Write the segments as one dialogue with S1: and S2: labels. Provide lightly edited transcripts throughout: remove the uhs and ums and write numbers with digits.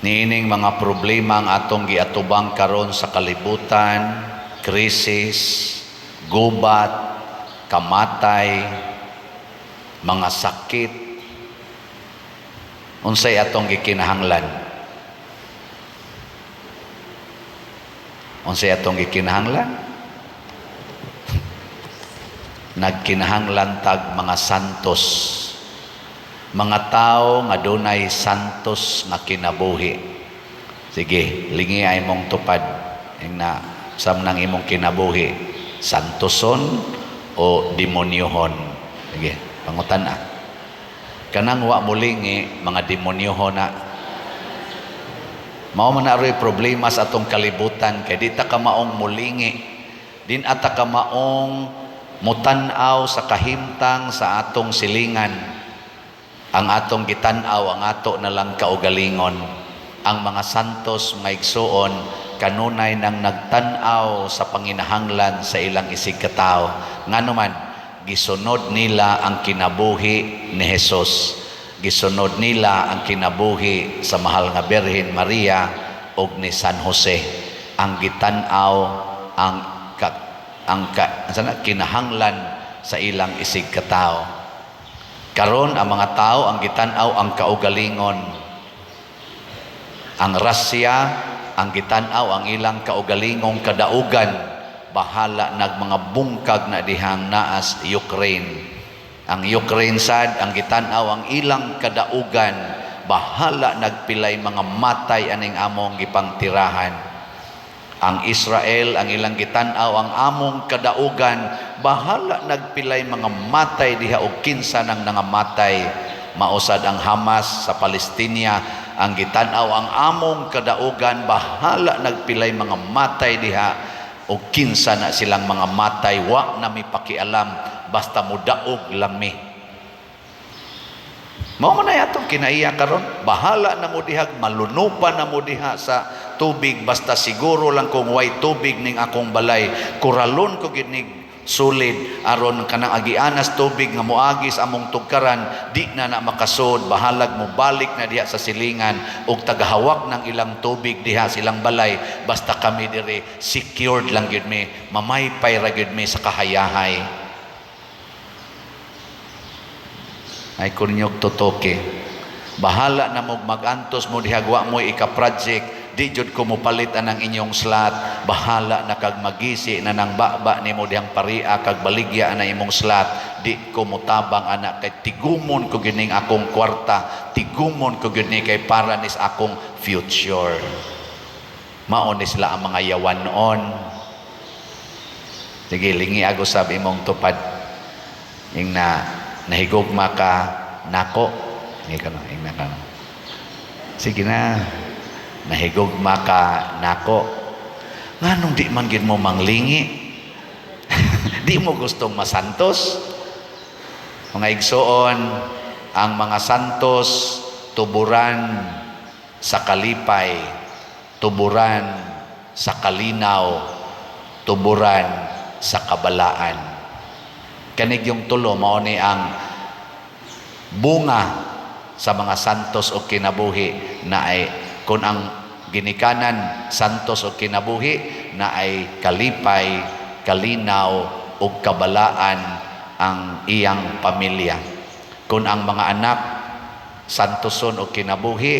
S1: Niining mga problema ang atong giatubang karon sa kalibutan, krisis, gubat, kamatay, mga sakit, unsay atong gikinahanglan? Unsay atong gikinahanglan? Nagkinahanglan tag mga santos, mga tao nga dunay santos nga kinabuhi. Sige, lingi ay mong tupad na samnang imong kinabuhi, santoson o demonyohon. Sige, pangutan na. Kanang wa mulingi mga demonyohon na. Mao man aroy problema sa atong kalibutan kay di ta ka maong mulingi, din ata ka maong mutan-aw sa kahimtang sa atong silingan. Ang atong gitan-aw ang ato na lang kaugalingon. Ang mga santos mga igsuon kanunay nang nagtan-aw sa panginahanglan sa ilang isig katao. Nganuman gisunod nila ang kinabuhi ni Jesus. Gisunod nila ang kinabuhi sa mahal nga Birhen Maria ug ni San Jose. Ang gitan-aw ang kinahanglan sa ilang isig katao. Karon ang mga tao ang gitan-aw ang kaugalingon. Ang Russia ang gitan-aw ang ilang kaugalingong kadaugan. Bahala nag mga bungkag na dihang naas Ukraine. Ang Ukraine sad ang gitan-aw ang ilang kadaugan. Bahala nagpilay mga matay aning among gipangtirahan. Ang Israel ang ilang gitan-aw ang among kadaugan. Bahala nagpilay mga matay diha og kinsa nang nangamatay. Mausad ang Hamas sa Palestina ang gitan-aw ang among kadaugan. Bahala nagpilay mga matay diha o kinsa na silang mga matay. Wa na mi pakialam basta mudaog lang mi. Mao man ay atong kinaiya karon. Bahala na mo diha, malunupan na mo diha sa tubig basta siguro lang kung way tubig ning akong balay. Kuralon ko ginig sulid aron kanang agianas tubig nga moagis among tugkaran di na makasud. Bahalag mo balik na diha sa silingan ug tagahawak ng ilang tubig diha silang balay basta kami dire secured lang gyud mi, mamaypay ra gyud mi sa kahayahay. Ay kunyog totoke, bahala na mo magantos mo dihagwa mo ika-project, di jud ko mo palit anang inyong slot. Bahala na kag magisi na nang baba ni mo dihang paria kag baligya na imong slot. Di ko mo tabang anak kay tigumon ko gining akong kwarta, tigumon ko gini kay para nis akong future. Maon sila ang mga yawanon. Sige, lingi ako sabi imong tupad ing na nahigugma ka nako. Sige na, nahigugma ka nako. Nganong di man gid mo manglingi? Di mo gustong masantos? Mga igsoon, ang mga santos tuburan sa kalipay, tuburan sa kalinaw, tuburan sa kabalaan. Kanig yung tulo mao ni ang bunga sa mga santos o kinabuhi na ay kung ang ginikanan santos o kinabuhi na ay kalipay, kalinaw o kabalaan ang iyang pamilya. Kung ang mga anak santoson o kinabuhi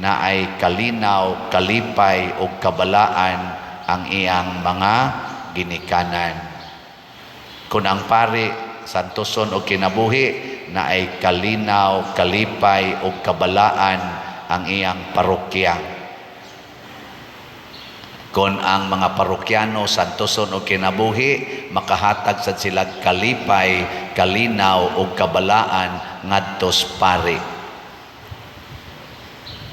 S1: na ay kalinaw, kalipay o kabalaan ang iyang mga ginikanan. Kung ang pari santoson o kinabuhi na ay kalinaw, kalipay o kabalaan ang iyang parokya. Kung ang mga parokyano santoson o kinabuhi, makahatag sa sila kalipay, kalinaw o kabalaan ngadtos pari.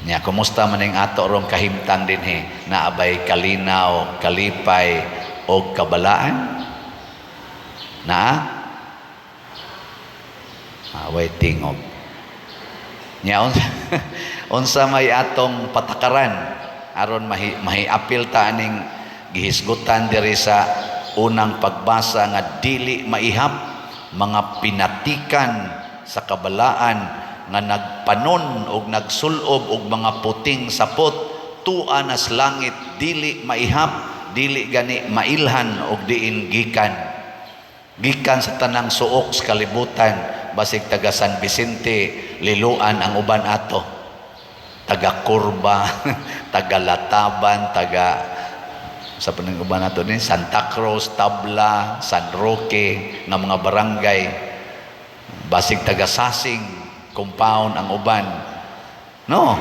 S1: Nya, kumusta man ang ato rong kahimtang din na abay kalinaw, kalipay o kabalaan? Na waiting of nya unsa may atong patakaran aron mahiapil ta aning gihisgutan diri sa unang pagbasa nga dili maihap mga pinatikan sa kabalaan nga nagpanon og nagsulob og mga puting sapot tua nas langit dili maihap, dili gani mailhan og diin gikan sa tanang suok sa kalibutan. Basig taga San Vicente liluan ang uban ato, taga Curva taga Lataban, taga sa panang uban nato ni Santa Cruz, Tabla, San Roque nga mga barangay. Basig taga Sasing compound ang uban, no,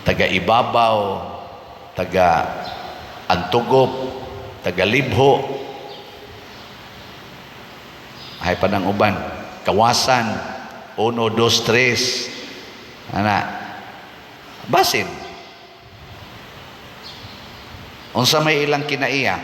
S1: taga Ibabaw, taga Antugop, taga Libho, ay pa ng uban, Kawasan 1, 2, 3 ana basin. Unsa may ilang kinaiya,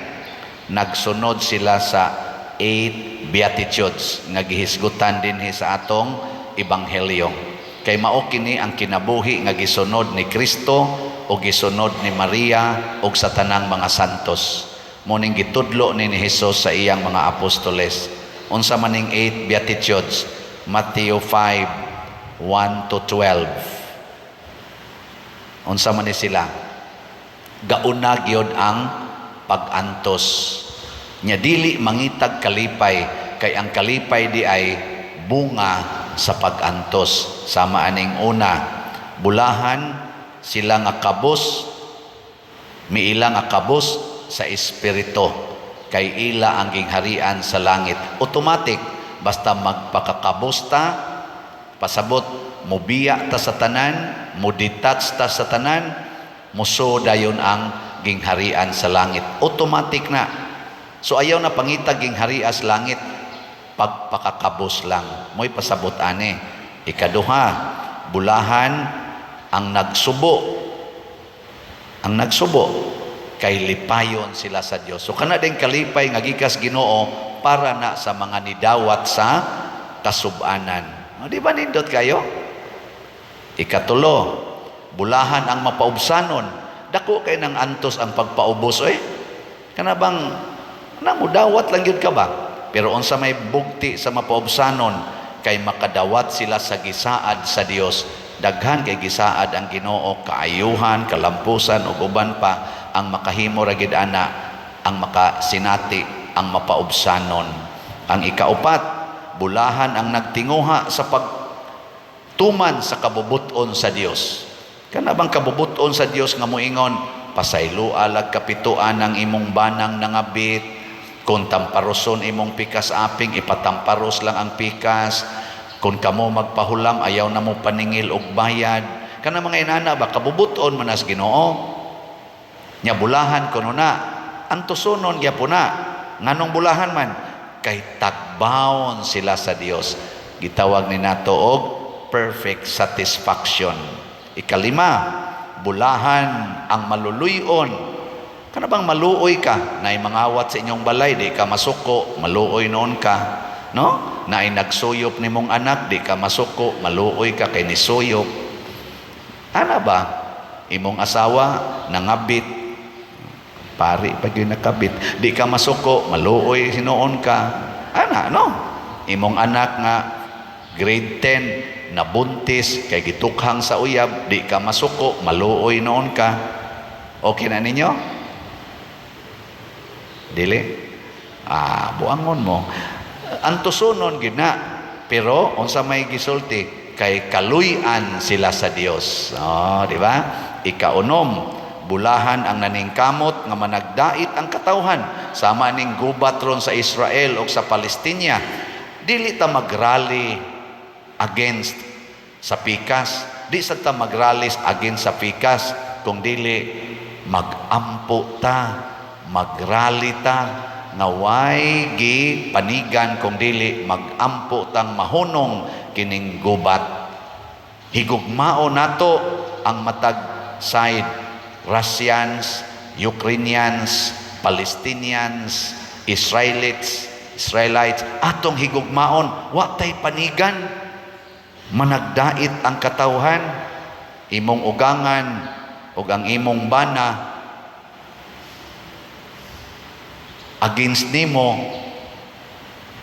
S1: nagsunod sila sa 8 Beatitudes nga gihisgutan dinhi sa atong ebanghelyo. Kay mao kini ang kinabuhi nga gisunod ni Kristo o gisunod ni Maria o sa tanang mga santos. Muning gitudlo ni Jesus sa iyang mga apostoles. Unsa maning 8 Beatitudes? Matthew 5, 1 to 12. Unsa man ni sila? Gauna gyud ang pag-antos. Nya dili mangitag kalipay, kay ang kalipay di ay bunga sa pag-antos. Sama aning una, bulahan sila nga kabos, miila nga kabos sa espiritu, kay ila ang gingharian sa langit. Automatic, basta magpakakabos ta, pasabot, mubiya ta sa tanan, mudetach ta sa tanan, muso dayon ang gingharian sa langit. Automatic na. So ayaw na pangitag gingharian sa langit, pagpakakabos lang. Mo'y pasabot ani. Ikaduha, bulahan ang nagsubo. Ang nagsubo, kay lipayon sila sa Dios. So kana din kalipay nga gikas Ginoo para na sa mga nidawat sa kasub-anan. O, di ba nindot kayo? Ikatulo, bulahan ang mapaubsanon. Dako kay nang antos ang pagpaubos kana bang mudawat lang yun ka ba? Pero unsa may bugti sa mapaubsanon, kay makadawat sila sa gisaad sa Dios. Daghan kay gisaad ang Ginoo, kaayuhan, kalampusan ug uban pa ang makahimo ra gid ana, ang makasinati ang mapaubsanon. Ang ikaupat, bulahan ang nagtinguha sa pagtuman sa kabubuton sa Dios. Kana bang kabubuton sa Dios nga moingon, pasaylo alag kapituan ang imong banang nangabit, kung tamparoson imong pikas aping, ipatamparos lang ang pikas. Kung kamo magpahulam, ayaw na mo paningil og bayad. Kana mga inana ba, kabubuton manas Ginoo. Nya bulahan kuno na, antusonon gyapon na. Nganong bulahan man? Kay tagbawon sila sa Dios. Gitawag ni nato og perfect satisfaction. Ikalima, bulahan ang maluluyon. Kana bang maluoy ka, naay mangawat sa inyong balay, di ka masuko, maluoy noon ka, no? Naay nagsuyop nimong anak, di ka masuko, maluoy ka kay nisuyop. Ana ba? Imong asawa nangabit, pari pag yun nakabit, di ka masuko, maluoy hinoon ka. Ana, no? Imong anak nga grade 10 nabuntis kay gitukhang sa uyab, di ka masuko, maluoy noon ka. Okay na ninyo? Dili? Buangon mo. Antusunon gid na. Pero unsa may gisulti, kay kaluy-an sila sa Dios. Di ba? Ikaunom, bulahan ang naningkamot nga managdait ang katawhan, sama ning gubat ron sa Israel o sa Palestina. Dili ta magrally against sa pikas. Di sa ta magralis against sa pikas, kung dili magampo ta, magrally ta, nga way gi panigan, kung dili magampo tang mahunong kining gubat. Higugmao nato ang matag side, Russians, Ukrainians, Palestinians, Israelites, atong higugmaon, wa tay panigan, managdait ang katawhan, imong ugangan ug ang imong bana against nimo,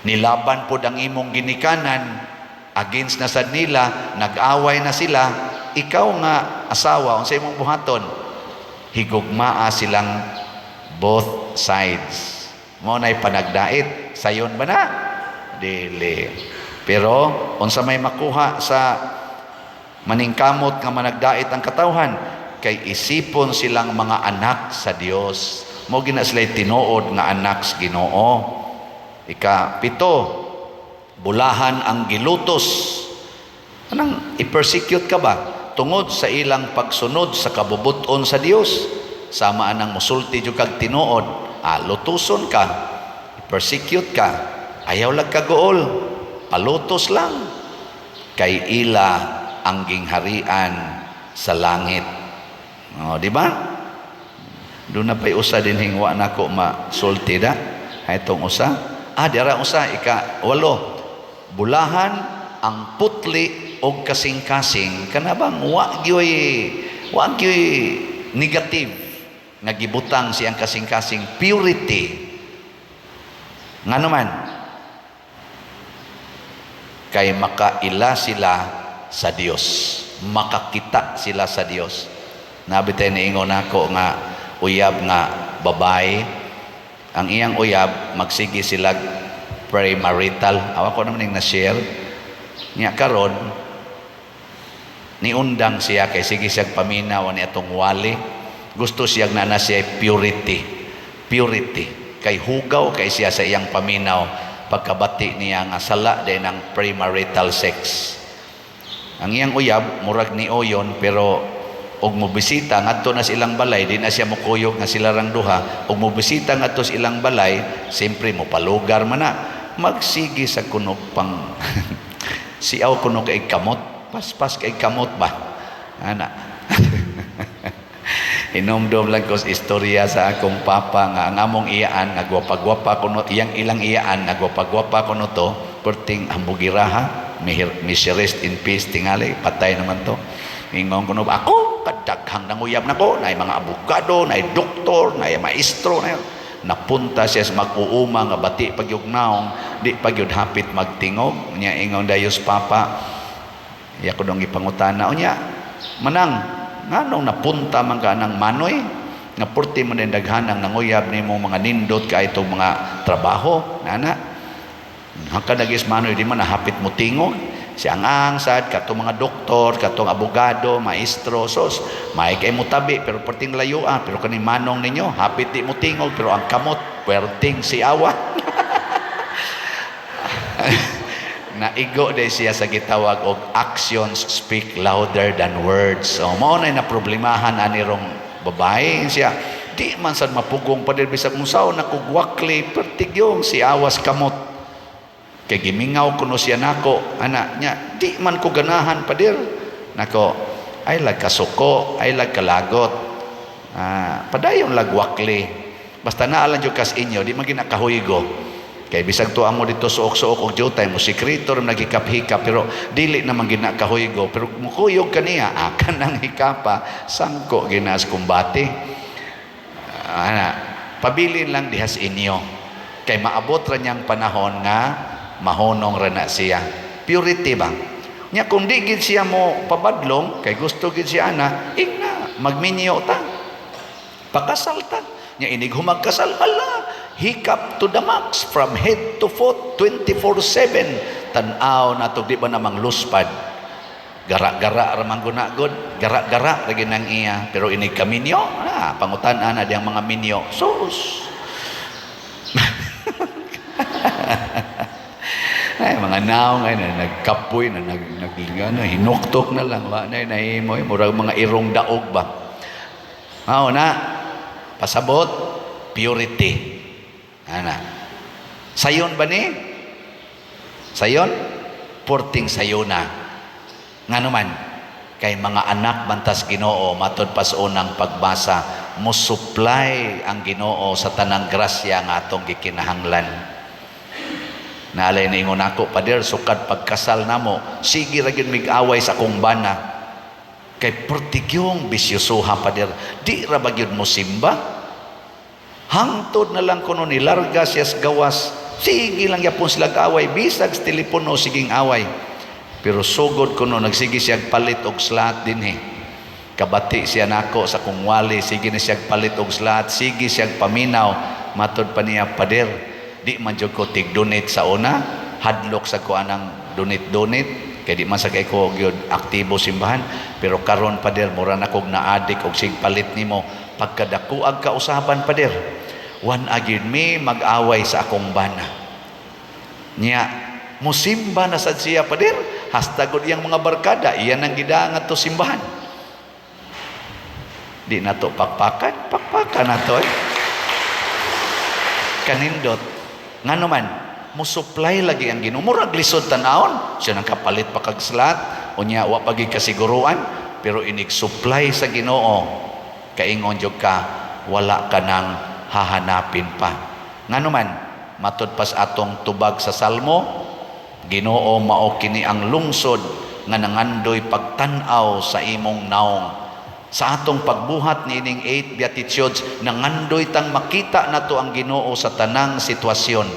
S1: nilaban pod ang imong ginikanan, against na sad nila, nag-away na sila, ikaw nga asawa, unsay imong buhaton? Higugmaa silang both sides. Mo na'y panagdait, sayon ba na? Dili. Pero unsa may makuha sa maningkamot nga managdait ang katawhan, kay isipon silang mga anak sa Dios. Mo gina sila'y tinuod nga anak sa Ginoo. Ika-7, bulahan ang gilutos. Anang i-persecute ka ba? Tungod sa ilang pagsunod sa kabubuton sa Dios. Sama anang musulti jud kag tinuod, lutuson ka, i-persecute ka, ayaw lang kagool, palutos lang. Kay ila ang gingharian sa langit. Di ba? Doon na pa'y usa din hingwa na ko masulti da. Itong usa. Dira usa, ika-8. Bulahan ang putli o kasing-kasing. Kanabang wagyoy negative. Nagibutang siyang kasing-kasing purity. Nga naman, kay makaila sila sa Dios. Makakita sila sa Dios. Nabitay na ingon ako nga uyab nga babae, ang iyang uyab magsigi sila premarital. Awa ko naman yung na-share niya karon, niundang siya kay sige siyang paminaw ni atong wali. Gusto siyang na siya purity kay hugaw kay siya sa iyang paminaw pagkabati niya nga sala din ng premarital sex. Ang iyang uyab murag ni oyon, pero og mobisita ngadto na silang balay, di na siya mukuyog nga sila rang duha. Og mobisita ngadto sa ilang balay, siyempre mo palugar man na, magsigi sa kunog pang siaw kunog kay kamot, paspas kay kamot ba ana. Hinumdum lang ko sa istorya sa akong papa nga ang among iyaan nga gwapa-gwapa kuno, iyang ilang iyaan nga gwapa-gwapa kuno to, perting ambugiraha, may rest in peace tingali, patay naman to. Ingon kuno ako kadaghang nanguyab nako, nay mga abogado, nay doktor, nay maestro, nay napunta siya sa mag-uuma nga bati pagyugnaong, di pagyud hapit magtingog nya. Ingon dayos papa, iya ko dong ipangutana unya, manang nganong napunta man ka ng manoy nga purti man din daghanang nanguyab nimo mga nindot ka itong mga trabaho nana hakadagis manoy di man hapit mo tingog siya ang sad katong mga doktor, katong abogado, maestro, sos may kay mo tabi pero perting layo pero kani manong ninyo hapit di mo tingog pero ang kamot perting si awa. Naigo day siya sa gitawag og actions speak louder than words. So mao na problemahan ani rong babae siya. Di man sad mapugong pa dir bisag musaw na kugwakli pertigyong si awas kamot. Kay gimingaw kuno siya nako ana nya di man ko ganahan pa dir. Nako ay lag kasuko, ay lag kalagot. Padayon lag wakli. Basta naalan jud kas inyo di man ginakahuygo. Kay bisag to amo dito suok-suok og jutay mo sekreto ram nagikap-hikap pero dili naman ginakahuygo pero mukuyog kaniya akan nang hikapa sangko ginas kumbati. Pabilin lang dihas inyo kay maabot ra niyang panahon nga mahonong ra na siya. Purity ba? Nya kung di gid siya mo pabadlong kay gusto gid siya ana, ingna magminyo ta. Pakasal ta. Nya inig humagkasal ala hikap to the max from head to foot 24/7 tan-aw nato di ba namang luspad gara-gara ramang gunagod gara-gara lagi nang iya pero ini kaminyo pangutan-an na diyang mga minyo sus. Ay mga naong ay nagkapoy na nagingano hinuktok na lang wa na nahimoy murag mga irong daog ba. Na pasabot purity. Sayon ba ni? Sayon? Purting sayona. Nga naman, kay mga anak bantas Ginoo, matod pas unang pagbasa, musupply ang Ginoo sa tanang grasya nga atong gikinahanglan. Naalay na ingon ako, pader, sukad pagkasal namo, sige ragin mig-away sa akong bana. Kay purtigyong bisyosuha, pader, di ra bagyod mo simba? Hangtod na lang kuno ni larga siya sa gawas. Sige lang yapon sila away. Bisag sa telepono siging away. Pero sugod ko no, nagsige siya palit og slat din Kabati siya nako sa kung wali, sige na siya palit og slat, sige siya paminaw, matod pa niya, pader, di man jud ko tig-donate sa una, hadlok sa ko anang donate, kaya di man sa kay ko gyud aktibo simbahan, pero karon pader, mura na kog naadik og sig palit nimo, pagkadakuag ka usapan pader, wan agid mi mag-away sa akong bana. Nya, musimba na sad siya pader, hastagod iyang mga barkada, iyan ang gidaangat to simbahan. Di na to pakpakan na to kanindot nga naman musupply lagi ang Ginoo, murag lisod tan-aon siya nang kapalit pa kag slat unya wa pagi kasiguruan, pero inig supply sa Ginoo kaingon jud ka wala ka nang hahanapin pa. Nga naman matud pas atong tubag sa Salmo, Ginoo mao kini ang lungsod nga nangandoy pagtan-aw sa imong naong. Sa atong pagbuhat niining 8 Beatitudes, nangandoy tang makita nato ang Ginoo sa tanang sitwasyon.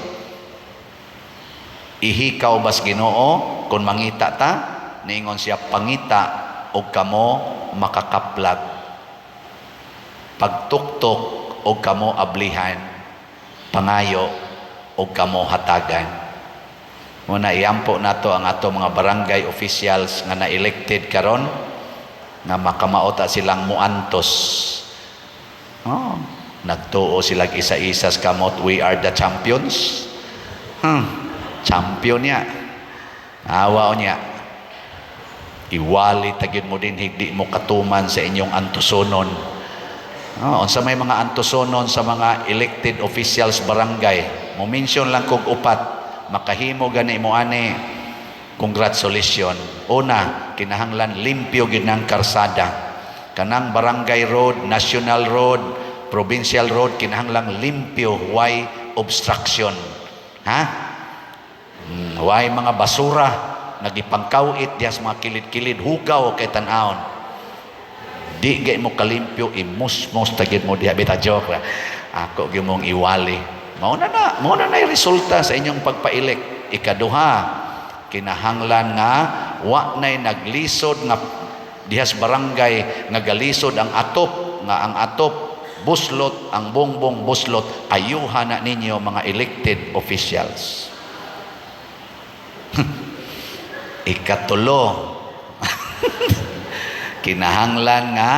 S1: Ihikaw bas Ginoo kung mangita ta, niingon siya pangita og kamo makakaplag. Pagtuktok og kamo ablihan, pangayo og kamo hatagan. Muna iampo nato ang ato mga barangay officials nga na-elected karon, nga makamaota silang muantos. Nagtuo sila isa-isa sa kamot, we are the champions. Champion niya. Awa niya. Iwali tagid mo din, hindi mo katuman sa inyong antusonon. Sa may mga antusonon sa mga elected officials barangay, mo mention lang kog upat, makahimo gani mo ani. Congratulations. Una, kinahanglan limpyo ginang karsada. Kanang barangay road, national road, provincial road, kinahanglang limpyo, why obstruction. Why mga basura, nagipangkawit diya sa mga kilid-kilid, hugaw kay tan-aon. Di gay mo kalimpyo, imus-mus tagid mo diya, bita joke. Ako gimong iwali. Mauna na resulta sa inyong pagpailek. Ikaduha, kinahanglan nga wa nay naglisod nga dihas barangay nga galisod ang atop, nga ang atop buslot, ang bongbong buslot, ayuhan na ninyo mga elected officials. Ikatulo, kinahanglan nga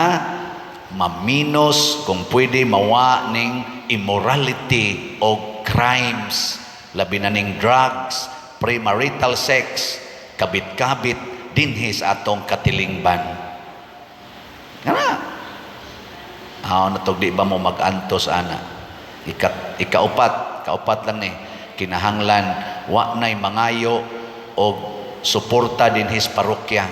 S1: maminos kung pwede mawa ning immorality o crimes, labi na ning drugs, premarital sex, kabit-kabit dinhi sa atong katilingban. Natog di ba mo mag-antos ana? Kaupat lang ni, kinahanglan wa nay mangayo og suporta dinhi sa parokya,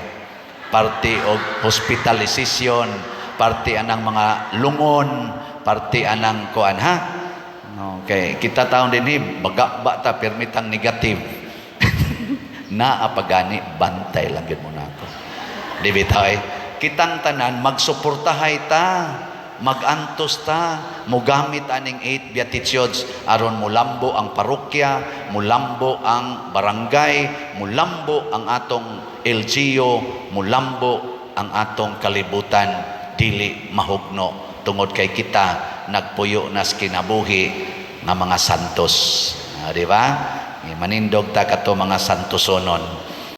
S1: parte og hospitalization, parte anang mga lungon, parte anang kuan Okay, kita taon dinhi baga ta permitang negative. Naapagani, bantay lang yun muna ako. Di bitay, kitang tanan, magsuportahay ta, magantos ta, mugamit aning 8 Beatitudes, aron mulambo ang parokya, mulambo ang barangay, mulambo ang atong LGU, mulambo ang atong kalibutan, dili mahugno. Tungod kay kita, nagpuyo na sa kinabuhi nga mga santos. Di ba? Manindog ta kato mga santusonon.